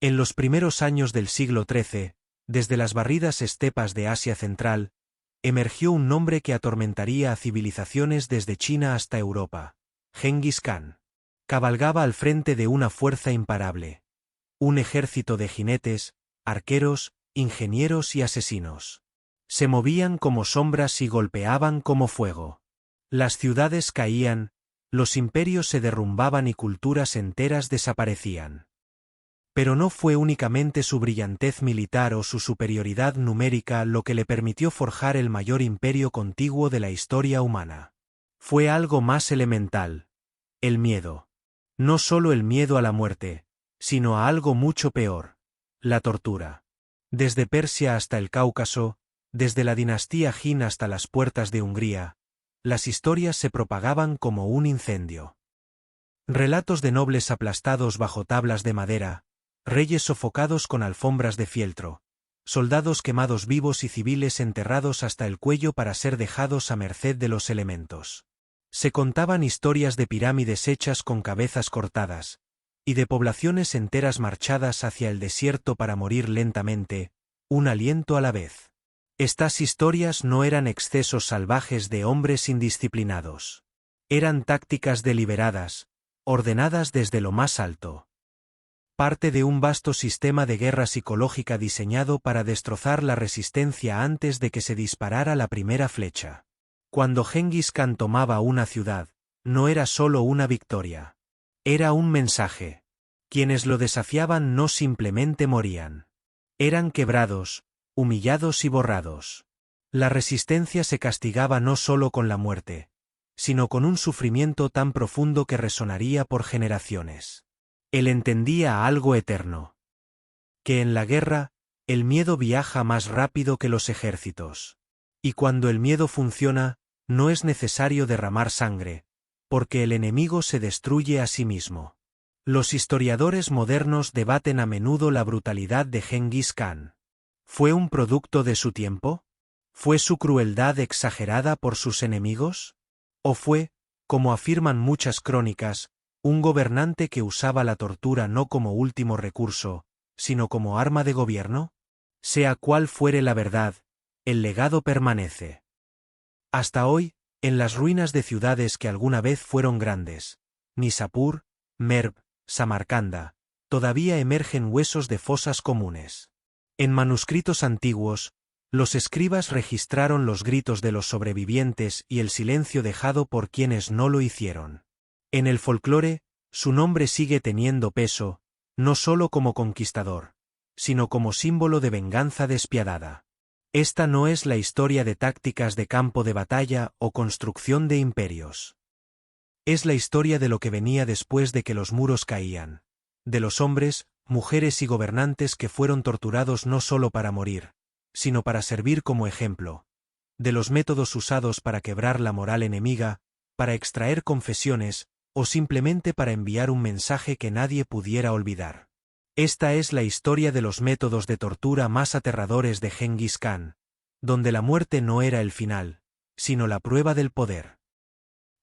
En los primeros años del siglo XIII, desde las barridas estepas de Asia Central, emergió un nombre que atormentaría a civilizaciones desde China hasta Europa: Gengis Khan. Cabalgaba al frente de una fuerza imparable. Un ejército de jinetes, arqueros, ingenieros y asesinos. Se movían como sombras y golpeaban como fuego. Las ciudades caían, los imperios se derrumbaban y culturas enteras desaparecían. Pero no fue únicamente su brillantez militar o su superioridad numérica lo que le permitió forjar el mayor imperio contiguo de la historia humana. Fue algo más elemental: el miedo. No solo el miedo a la muerte, sino a algo mucho peor: la tortura. Desde Persia hasta el Cáucaso, desde la dinastía Jin hasta las puertas de Hungría, las historias se propagaban como un incendio. Relatos de nobles aplastados bajo tablas de madera, reyes sofocados con alfombras de fieltro, soldados quemados vivos y civiles enterrados hasta el cuello para ser dejados a merced de los elementos. Se contaban historias de pirámides hechas con cabezas cortadas, y de poblaciones enteras marchadas hacia el desierto para morir lentamente, un aliento a la vez. Estas historias no eran excesos salvajes de hombres indisciplinados. Eran tácticas deliberadas, ordenadas desde lo más alto. Parte de un vasto sistema de guerra psicológica diseñado para destrozar la resistencia antes de que se disparara la primera flecha. Cuando Gengis Khan tomaba una ciudad, no era solo una victoria. Era un mensaje. Quienes lo desafiaban no simplemente morían. Eran quebrados, humillados y borrados. La resistencia se castigaba no solo con la muerte, sino con un sufrimiento tan profundo que resonaría por generaciones. Él entendía algo eterno: que en la guerra, el miedo viaja más rápido que los ejércitos. Y cuando el miedo funciona, no es necesario derramar sangre, porque el enemigo se destruye a sí mismo. Los historiadores modernos debaten a menudo la brutalidad de Gengis Khan. ¿Fue un producto de su tiempo? ¿Fue su crueldad exagerada por sus enemigos? ¿O fue, como afirman muchas crónicas, un gobernante que usaba la tortura no como último recurso, sino como arma de gobierno? Sea cual fuere la verdad, el legado permanece. Hasta hoy, en las ruinas de ciudades que alguna vez fueron grandes, Nishapur, Merv, Samarcanda, todavía emergen huesos de fosas comunes. En manuscritos antiguos, los escribas registraron los gritos de los sobrevivientes y el silencio dejado por quienes no lo hicieron. En el folclore, su nombre sigue teniendo peso, no solo como conquistador, sino como símbolo de venganza despiadada. Esta no es la historia de tácticas de campo de batalla o construcción de imperios. Es la historia de lo que venía después de que los muros caían, de los hombres, mujeres y gobernantes que fueron torturados no solo para morir, sino para servir como ejemplo, de los métodos usados para quebrar la moral enemiga, para extraer confesiones, o simplemente para enviar un mensaje que nadie pudiera olvidar. Esta es la historia de los métodos de tortura más aterradores de Gengis Khan, donde la muerte no era el final, sino la prueba del poder.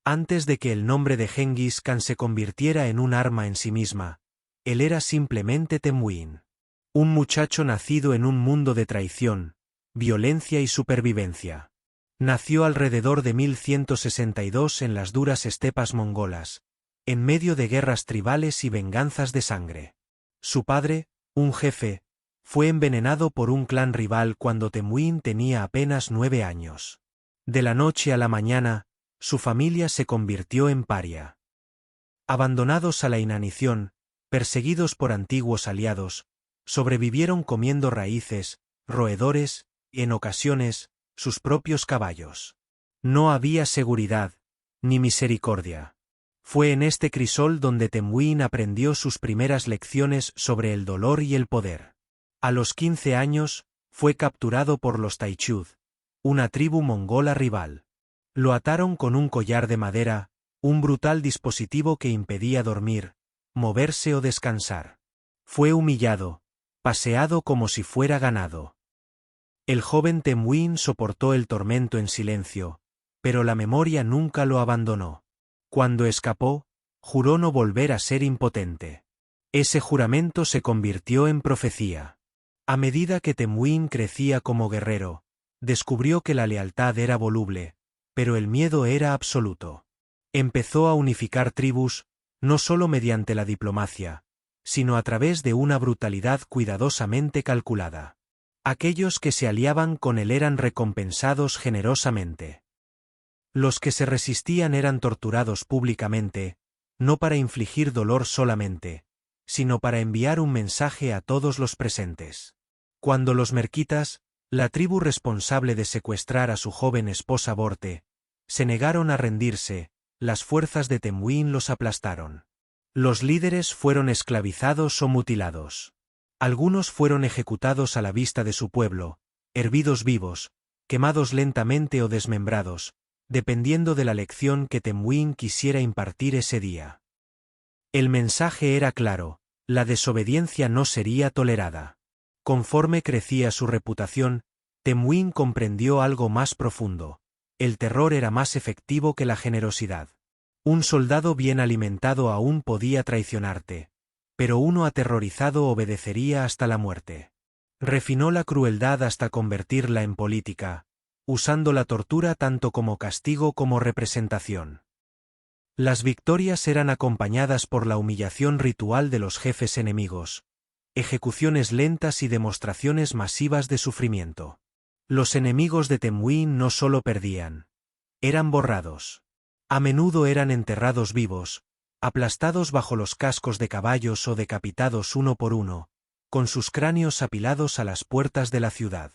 Antes de que el nombre de Gengis Khan se convirtiera en un arma en sí misma, él era simplemente Temujin. Un muchacho nacido en un mundo de traición, violencia y supervivencia. Nació alrededor de 1162 en las duras estepas mongolas, en medio de guerras tribales y venganzas de sangre. Su padre, un jefe, fue envenenado por un clan rival cuando Temujin tenía apenas 9 años. De la noche a la mañana, su familia se convirtió en paria. Abandonados a la inanición, perseguidos por antiguos aliados, sobrevivieron comiendo raíces, roedores y, en ocasiones, sus propios caballos. No había seguridad, ni misericordia. Fue en este crisol donde Temujin aprendió sus primeras lecciones sobre el dolor y el poder. A los 15 años, fue capturado por los Taichud, una tribu mongola rival. Lo ataron con un collar de madera, un brutal dispositivo que impedía dormir, moverse o descansar. Fue humillado, paseado como si fuera ganado. El joven Temujin soportó el tormento en silencio, pero la memoria nunca lo abandonó. Cuando escapó, juró no volver a ser impotente. Ese juramento se convirtió en profecía. A medida que Temujin crecía como guerrero, descubrió que la lealtad era voluble, pero el miedo era absoluto. Empezó a unificar tribus, no solo mediante la diplomacia, sino a través de una brutalidad cuidadosamente calculada. Aquellos que se aliaban con él eran recompensados generosamente. Los que se resistían eran torturados públicamente, no para infligir dolor solamente, sino para enviar un mensaje a todos los presentes. Cuando los merquitas, la tribu responsable de secuestrar a su joven esposa Borte, se negaron a rendirse, las fuerzas de Temujin los aplastaron. Los líderes fueron esclavizados o mutilados. Algunos fueron ejecutados a la vista de su pueblo, hervidos vivos, quemados lentamente o desmembrados, dependiendo de la lección que Temujin quisiera impartir ese día. El mensaje era claro: la desobediencia no sería tolerada. Conforme crecía su reputación, Temujin comprendió algo más profundo: el terror era más efectivo que la generosidad. Un soldado bien alimentado aún podía traicionarte, pero uno aterrorizado obedecería hasta la muerte. Refinó la crueldad hasta convertirla en política, usando la tortura tanto como castigo como representación. Las victorias eran acompañadas por la humillación ritual de los jefes enemigos, ejecuciones lentas y demostraciones masivas de sufrimiento. Los enemigos de Temujin no solo perdían, eran borrados. A menudo eran enterrados vivos, aplastados bajo los cascos de caballos o decapitados uno por uno, con sus cráneos apilados a las puertas de la ciudad.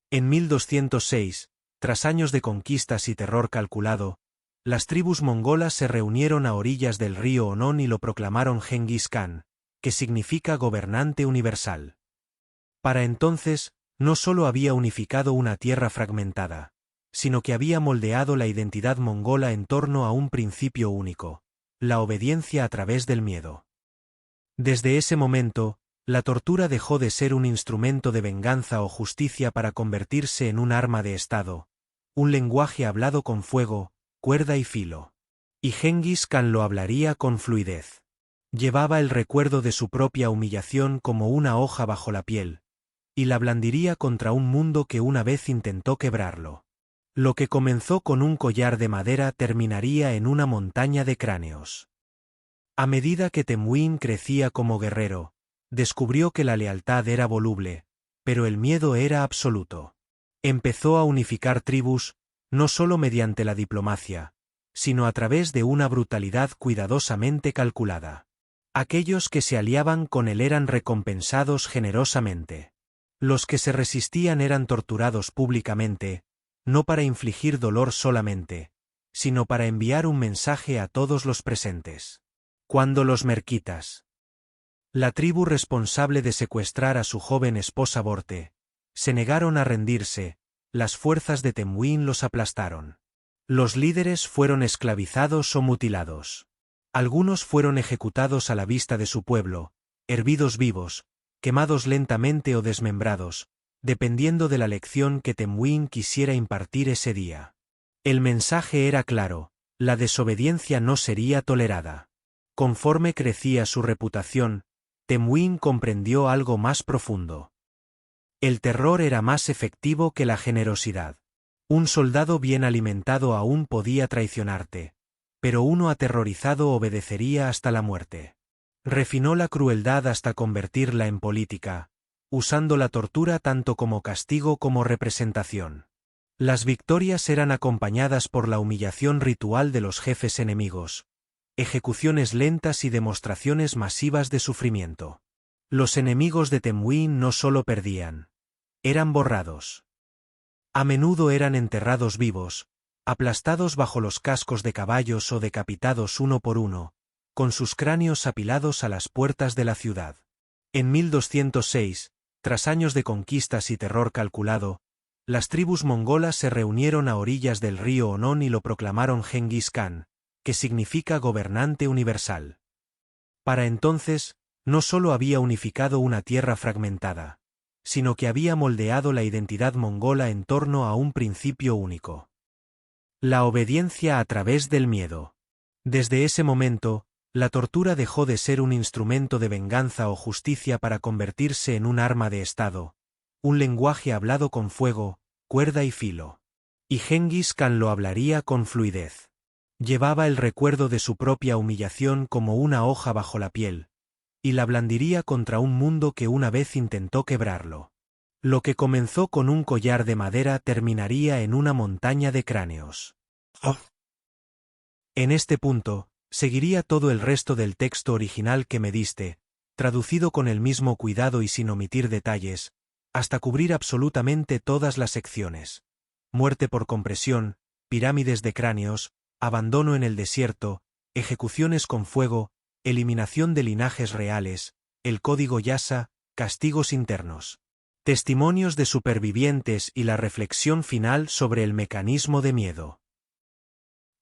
En 1206, tras años de conquistas y terror calculado, las tribus mongolas se reunieron a orillas del río Onon y lo proclamaron Genghis Khan, que significa gobernante universal. Para entonces, no solo había unificado una tierra fragmentada, sino que había moldeado la identidad mongola en torno a un principio único: la obediencia a través del miedo. Desde ese momento, la tortura dejó de ser un instrumento de venganza o justicia para convertirse en un arma de Estado, un lenguaje hablado con fuego, cuerda y filo. Y Genghis Khan lo hablaría con fluidez. Llevaba el recuerdo de su propia humillación como una hoja bajo la piel, y la blandiría contra un mundo que una vez intentó quebrarlo. Lo que comenzó con un collar de madera terminaría en una montaña de cráneos. A medida que Temujin crecía como guerrero, descubrió que la lealtad era voluble, pero el miedo era absoluto. Empezó a unificar tribus, no solo mediante la diplomacia, sino a través de una brutalidad cuidadosamente calculada. Aquellos que se aliaban con él eran recompensados generosamente. Los que se resistían eran torturados públicamente, no para infligir dolor solamente, sino para enviar un mensaje a todos los presentes. Cuando los merquitas, la tribu responsable de secuestrar a su joven esposa Borte, se negaron a rendirse, las fuerzas de Temujin los aplastaron. Los líderes fueron esclavizados o mutilados. Algunos fueron ejecutados a la vista de su pueblo, hervidos vivos, quemados lentamente o desmembrados, dependiendo de la lección que Temujin quisiera impartir ese día. El mensaje era claro: la desobediencia no sería tolerada. Conforme crecía su reputación, Temujin comprendió algo más profundo. El terror era más efectivo que la generosidad. Un soldado bien alimentado aún podía traicionarte, pero uno aterrorizado obedecería hasta la muerte. Refinó la crueldad hasta convertirla en política, usando la tortura tanto como castigo como representación. Las victorias eran acompañadas por la humillación ritual de los jefes enemigos, ejecuciones lentas y demostraciones masivas de sufrimiento. Los enemigos de Temujin no solo perdían, eran borrados. A menudo eran enterrados vivos, aplastados bajo los cascos de caballos o decapitados uno por uno, con sus cráneos apilados a las puertas de la ciudad. En 1206, tras años de conquistas y terror calculado, las tribus mongolas se reunieron a orillas del río Onon y lo proclamaron Genghis Khan, que significa gobernante universal. Para entonces, no solo había unificado una tierra fragmentada, sino que había moldeado la identidad mongola en torno a un principio único: la obediencia a través del miedo. Desde ese momento, La tortura dejó de ser un instrumento de venganza o justicia para convertirse en un arma de Estado, un lenguaje hablado con fuego, cuerda y filo. Y Gengis Khan lo hablaría con fluidez. Llevaba el recuerdo de su propia humillación como una hoja bajo la piel, y la blandiría contra un mundo que una vez intentó quebrarlo. Lo que comenzó con un collar de madera terminaría en una montaña de cráneos. En este punto, seguiría todo el resto del texto original que me diste, traducido con el mismo cuidado y sin omitir detalles, hasta cubrir absolutamente todas las secciones. Muerte por compresión, pirámides de cráneos, abandono en el desierto, ejecuciones con fuego, eliminación de linajes reales, el código Yasa, castigos internos. Testimonios de supervivientes y la reflexión final sobre el mecanismo de miedo.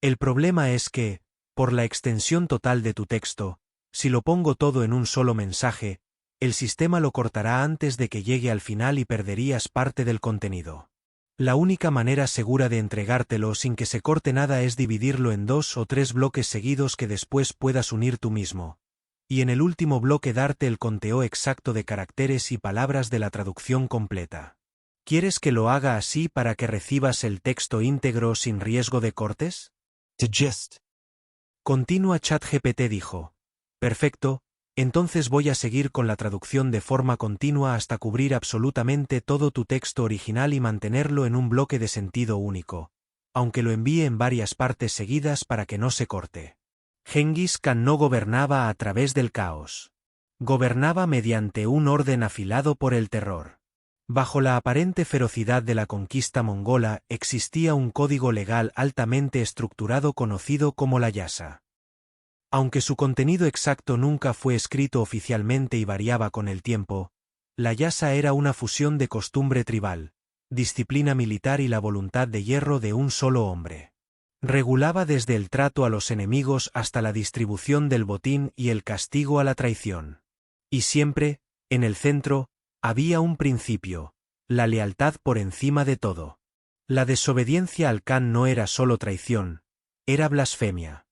El problema es que, por la extensión total de tu texto, si lo pongo todo en un solo mensaje, el sistema lo cortará antes de que llegue al final y perderías parte del contenido. La única manera segura de entregártelo sin que se corte nada es dividirlo en 2 o 3 bloques seguidos que después puedas unir tú mismo, y en el último bloque darte el conteo exacto de caracteres y palabras de la traducción completa. ¿Quieres que lo haga así para que recibas el texto íntegro sin riesgo de cortes? Continua ChatGPT dijo. Perfecto, entonces voy a seguir con la traducción de forma continua hasta cubrir absolutamente todo tu texto original y mantenerlo en un bloque de sentido único, aunque lo envíe en varias partes seguidas para que no se corte. Gengis Khan no gobernaba a través del caos. Gobernaba mediante un orden afilado por el terror. Bajo la aparente ferocidad de la conquista mongola existía un código legal altamente estructurado conocido como la Yasa. Aunque su contenido exacto nunca fue escrito oficialmente y variaba con el tiempo, la Yasa era una fusión de costumbre tribal, disciplina militar y la voluntad de hierro de un solo hombre. Regulaba desde el trato a los enemigos hasta la distribución del botín y el castigo a la traición. Y siempre, en el centro, había un principio, la lealtad por encima de todo. La desobediencia al Khan no era solo traición, era blasfemia.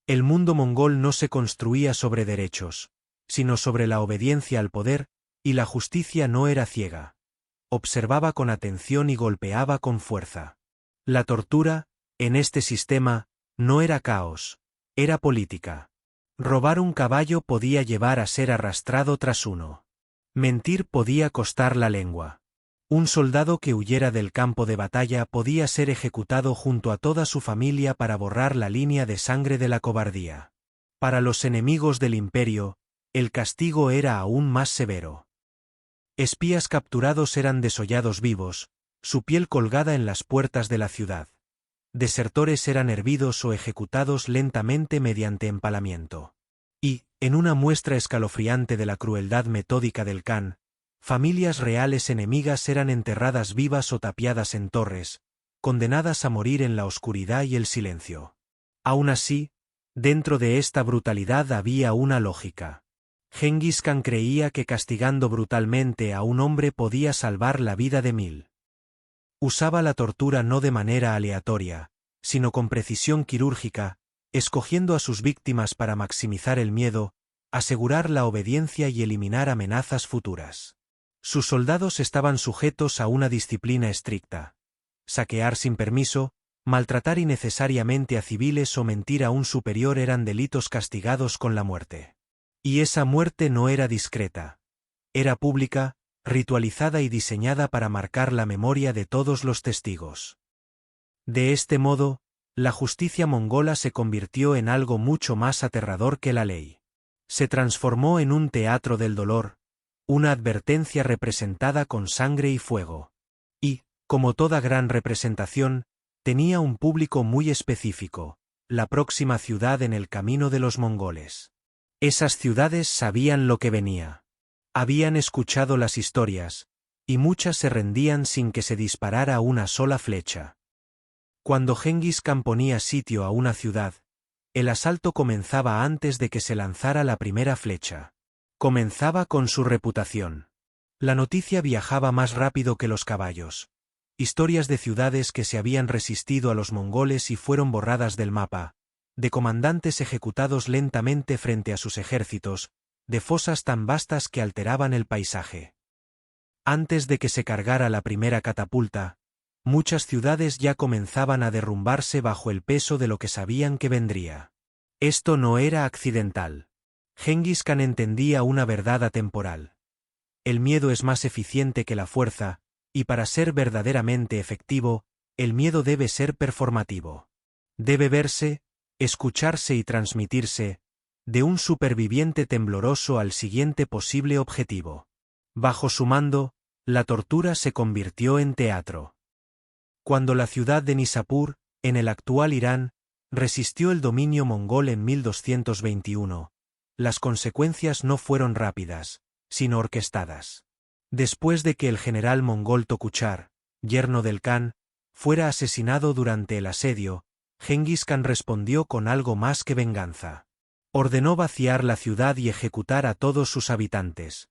El mundo mongol no se construía sobre derechos, sino sobre la obediencia al poder, y la justicia no era ciega. Observaba con atención y golpeaba con fuerza. La tortura, en este sistema, no era caos, era política. Robar un caballo podía llevar a ser arrastrado tras uno. Mentir podía costar la lengua. Un soldado que huyera del campo de batalla podía ser ejecutado junto a toda su familia para borrar la línea de sangre de la cobardía. Para los enemigos del imperio, el castigo era aún más severo. Espías capturados eran desollados vivos, su piel colgada en las puertas de la ciudad. Desertores eran hervidos o ejecutados lentamente mediante empalamiento. Y, en una muestra escalofriante de la crueldad metódica del Khan, familias reales enemigas eran enterradas vivas o tapiadas en torres, condenadas a morir en la oscuridad y el silencio. Aún así, dentro de esta brutalidad había una lógica. Gengis Khan creía que castigando brutalmente a un hombre podía salvar la vida de 1000. Usaba la tortura no de manera aleatoria, sino con precisión quirúrgica, escogiendo a sus víctimas para maximizar el miedo, asegurar la obediencia y eliminar amenazas futuras. Sus soldados estaban sujetos a una disciplina estricta. Saquear sin permiso, maltratar innecesariamente a civiles o mentir a un superior eran delitos castigados con la muerte. Y esa muerte no era discreta. Era pública, ritualizada y diseñada para marcar la memoria de todos los testigos. De este modo, la justicia mongola se convirtió en algo mucho más aterrador que la ley. Se transformó en un teatro del dolor, una advertencia representada con sangre y fuego. Y, como toda gran representación, tenía un público muy específico, la próxima ciudad en el camino de los mongoles. Esas ciudades sabían lo que venía. Habían escuchado las historias, y muchas se rendían sin que se disparara una sola flecha. Cuando Gengis Khan ponía sitio a una ciudad, el asalto comenzaba antes de que se lanzara la primera flecha. Comenzaba con su reputación. La noticia viajaba más rápido que los caballos. Historias de ciudades que se habían resistido a los mongoles y fueron borradas del mapa, de comandantes ejecutados lentamente frente a sus ejércitos, de fosas tan vastas que alteraban el paisaje. Antes de que se cargara la primera catapulta, muchas ciudades ya comenzaban a derrumbarse bajo el peso de lo que sabían que vendría. Esto no era accidental. Gengis Khan entendía una verdad atemporal. El miedo es más eficiente que la fuerza, y para ser verdaderamente efectivo, el miedo debe ser performativo. Debe verse, escucharse y transmitirse, de un superviviente tembloroso al siguiente posible objetivo. Bajo su mando, la tortura se convirtió en teatro. Cuando la ciudad de Nishapur, en el actual Irán, resistió el dominio mongol en 1221, las consecuencias no fueron rápidas, sino orquestadas. Después de que el general mongol Tokuchar, yerno del Khan, fuera asesinado durante el asedio, Gengis Khan respondió con algo más que venganza. Ordenó vaciar la ciudad y ejecutar a todos sus habitantes,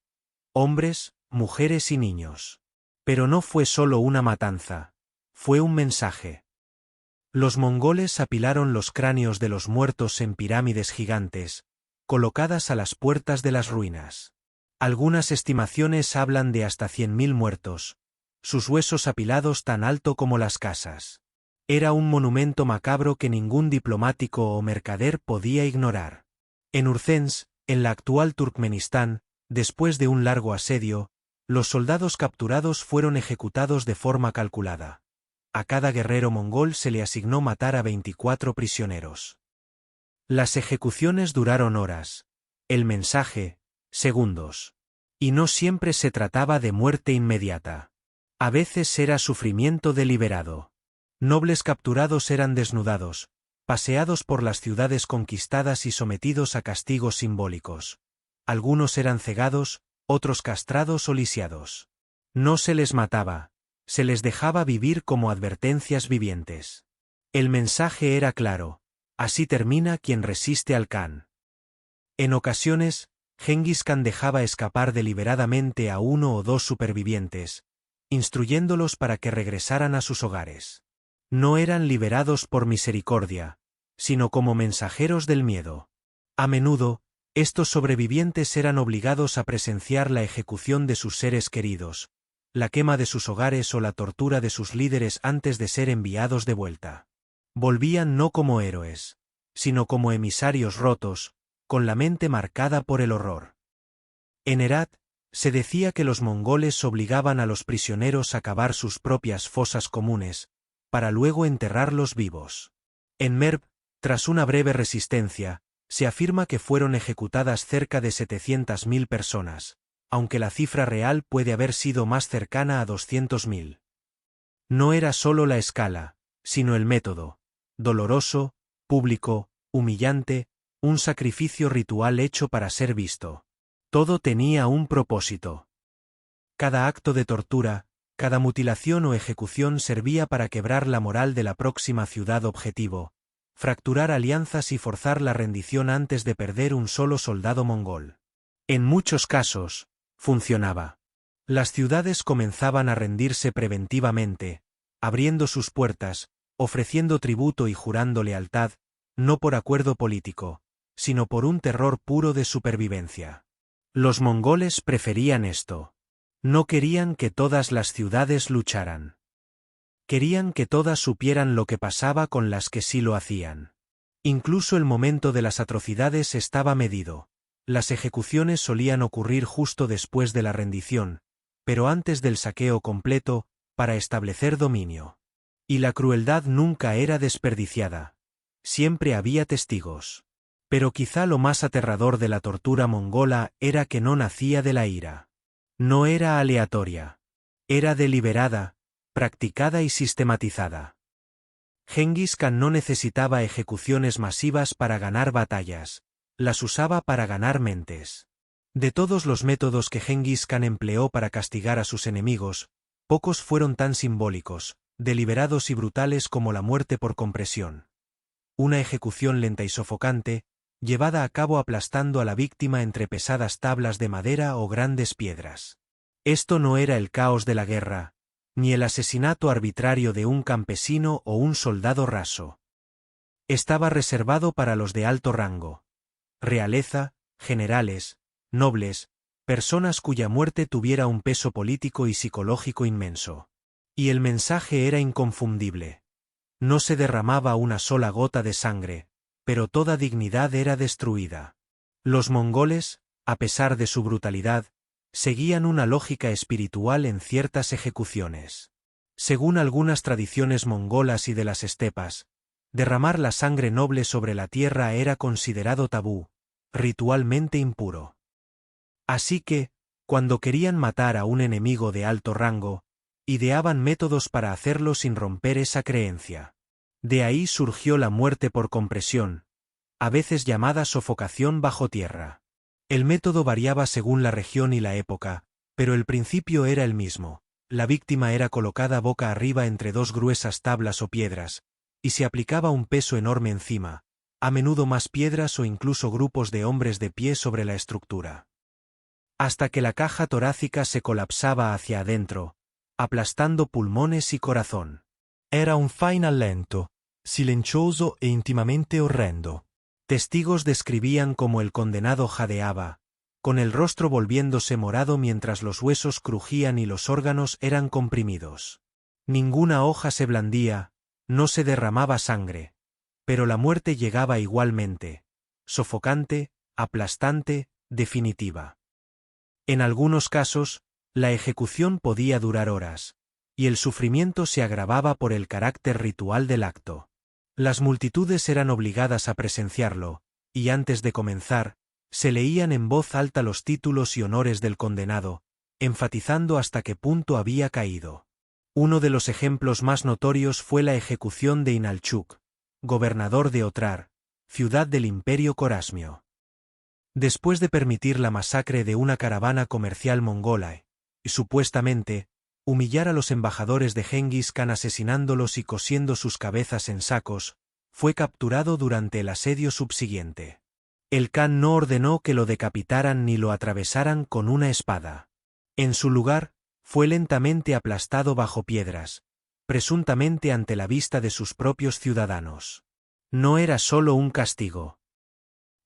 hombres, mujeres y niños. Pero no fue solo una matanza, fue un mensaje. Los mongoles apilaron los cráneos de los muertos en pirámides gigantes, colocadas a las puertas de las ruinas. Algunas estimaciones hablan de hasta 100.000 muertos, sus huesos apilados tan alto como las casas. Era un monumento macabro que ningún diplomático o mercader podía ignorar. En Urzens, en la actual Turkmenistán, después de un largo asedio, los soldados capturados fueron ejecutados de forma calculada. A cada guerrero mongol se le asignó matar a 24 prisioneros. Las ejecuciones duraron horas, el mensaje, segundos. Y no siempre se trataba de muerte inmediata. A veces era sufrimiento deliberado. Nobles capturados eran desnudados, paseados por las ciudades conquistadas y sometidos a castigos simbólicos. Algunos eran cegados, otros castrados o lisiados. No se les mataba, se les dejaba vivir como advertencias vivientes. El mensaje era claro: así termina quien resiste al Khan. En ocasiones, Gengis Khan dejaba escapar deliberadamente a uno o dos supervivientes, instruyéndolos para que regresaran a sus hogares. No eran liberados por misericordia, sino como mensajeros del miedo. A menudo, estos sobrevivientes eran obligados a presenciar la ejecución de sus seres queridos, la quema de sus hogares o la tortura de sus líderes antes de ser enviados de vuelta. Volvían no como héroes, sino como emisarios rotos, con la mente marcada por el horror. En Herat, se decía que los mongoles obligaban a los prisioneros a cavar sus propias fosas comunes, para luego enterrarlos vivos. En Merv, tras una breve resistencia, se afirma que fueron ejecutadas cerca de 700.000 personas, aunque la cifra real puede haber sido más cercana a 200.000. No era solo la escala, sino el método, doloroso, público, humillante, un sacrificio ritual hecho para ser visto. Todo tenía un propósito. Cada acto de tortura, cada mutilación o ejecución servía para quebrar la moral de la próxima ciudad objetivo, fracturar alianzas y forzar la rendición antes de perder un solo soldado mongol. En muchos casos, funcionaba. Las ciudades comenzaban a rendirse preventivamente, abriendo sus puertas, ofreciendo tributo y jurando lealtad, no por acuerdo político, sino por un terror puro de supervivencia. Los mongoles preferían esto. No querían que todas las ciudades lucharan. Querían que todas supieran lo que pasaba con las que sí lo hacían. Incluso el momento de las atrocidades estaba medido. Las ejecuciones solían ocurrir justo después de la rendición, pero antes del saqueo completo, para establecer dominio. Y la crueldad nunca era desperdiciada. Siempre había testigos. Pero quizá lo más aterrador de la tortura mongola era que no nacía de la ira. No era aleatoria. Era deliberada, practicada y sistematizada. Gengis Khan no necesitaba ejecuciones masivas para ganar batallas, las usaba para ganar mentes. De todos los métodos que Gengis Khan empleó para castigar a sus enemigos, pocos fueron tan simbólicos, deliberados y brutales como la muerte por compresión. Una ejecución lenta y sofocante, llevada a cabo aplastando a la víctima entre pesadas tablas de madera o grandes piedras. Esto no era el caos de la guerra, ni el asesinato arbitrario de un campesino o un soldado raso. Estaba reservado para los de alto rango. Realeza, generales, nobles, personas cuya muerte tuviera un peso político y psicológico inmenso. Y el mensaje era inconfundible. No se derramaba una sola gota de sangre, pero toda dignidad era destruida. Los mongoles, a pesar de su brutalidad, seguían una lógica espiritual en ciertas ejecuciones. Según algunas tradiciones mongolas y de las estepas, derramar la sangre noble sobre la tierra era considerado tabú, ritualmente impuro. Así que, cuando querían matar a un enemigo de alto rango, ideaban métodos para hacerlo sin romper esa creencia. De ahí surgió la muerte por compresión, a veces llamada sofocación bajo tierra. El método variaba según la región y la época, pero el principio era el mismo. La víctima era colocada boca arriba entre dos gruesas tablas o piedras, y se aplicaba un peso enorme encima, a menudo más piedras o incluso grupos de hombres de pie sobre la estructura. Hasta que la caja torácica se colapsaba hacia adentro, aplastando pulmones y corazón. Era un final lento, silencioso e íntimamente horrendo. Testigos describían cómo el condenado jadeaba, con el rostro volviéndose morado mientras los huesos crujían y los órganos eran comprimidos. Ninguna hoja se blandía, no se derramaba sangre, pero la muerte llegaba igualmente, sofocante, aplastante, definitiva. En algunos casos, la ejecución podía durar horas, y el sufrimiento se agravaba por el carácter ritual del acto. Las multitudes eran obligadas a presenciarlo, y antes de comenzar, se leían en voz alta los títulos y honores del condenado, enfatizando hasta qué punto había caído. Uno de los ejemplos más notorios fue la ejecución de Inalchuk, gobernador de Otrar, ciudad del Imperio Corasmio. Después de permitir la masacre de una caravana comercial mongola y, supuestamente, humillar a los embajadores de Genghis Khan asesinándolos y cosiendo sus cabezas en sacos, fue capturado durante el asedio subsiguiente. El Khan no ordenó que lo decapitaran ni lo atravesaran con una espada. En su lugar, fue lentamente aplastado bajo piedras, presuntamente ante la vista de sus propios ciudadanos. No era solo un castigo.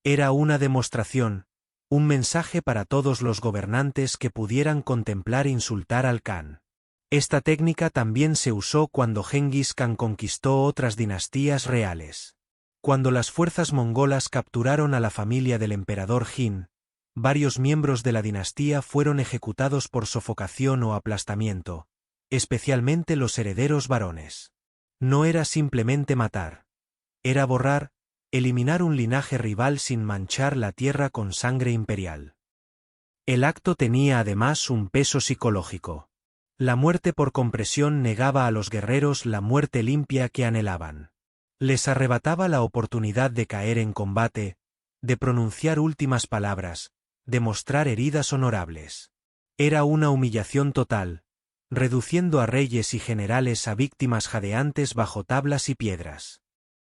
Era una demostración, un mensaje para todos los gobernantes que pudieran contemplar insultar al Khan. Esta técnica también se usó cuando Genghis Khan conquistó otras dinastías reales. Cuando las fuerzas mongolas capturaron a la familia del emperador Jin, varios miembros de la dinastía fueron ejecutados por sofocación o aplastamiento, especialmente los herederos varones. No era simplemente matar. Era borrar, eliminar un linaje rival sin manchar la tierra con sangre imperial. El acto tenía además un peso psicológico. La muerte por compresión negaba a los guerreros la muerte limpia que anhelaban. Les arrebataba la oportunidad de caer en combate, de pronunciar últimas palabras, de mostrar heridas honorables. Era una humillación total, reduciendo a reyes y generales a víctimas jadeantes bajo tablas y piedras.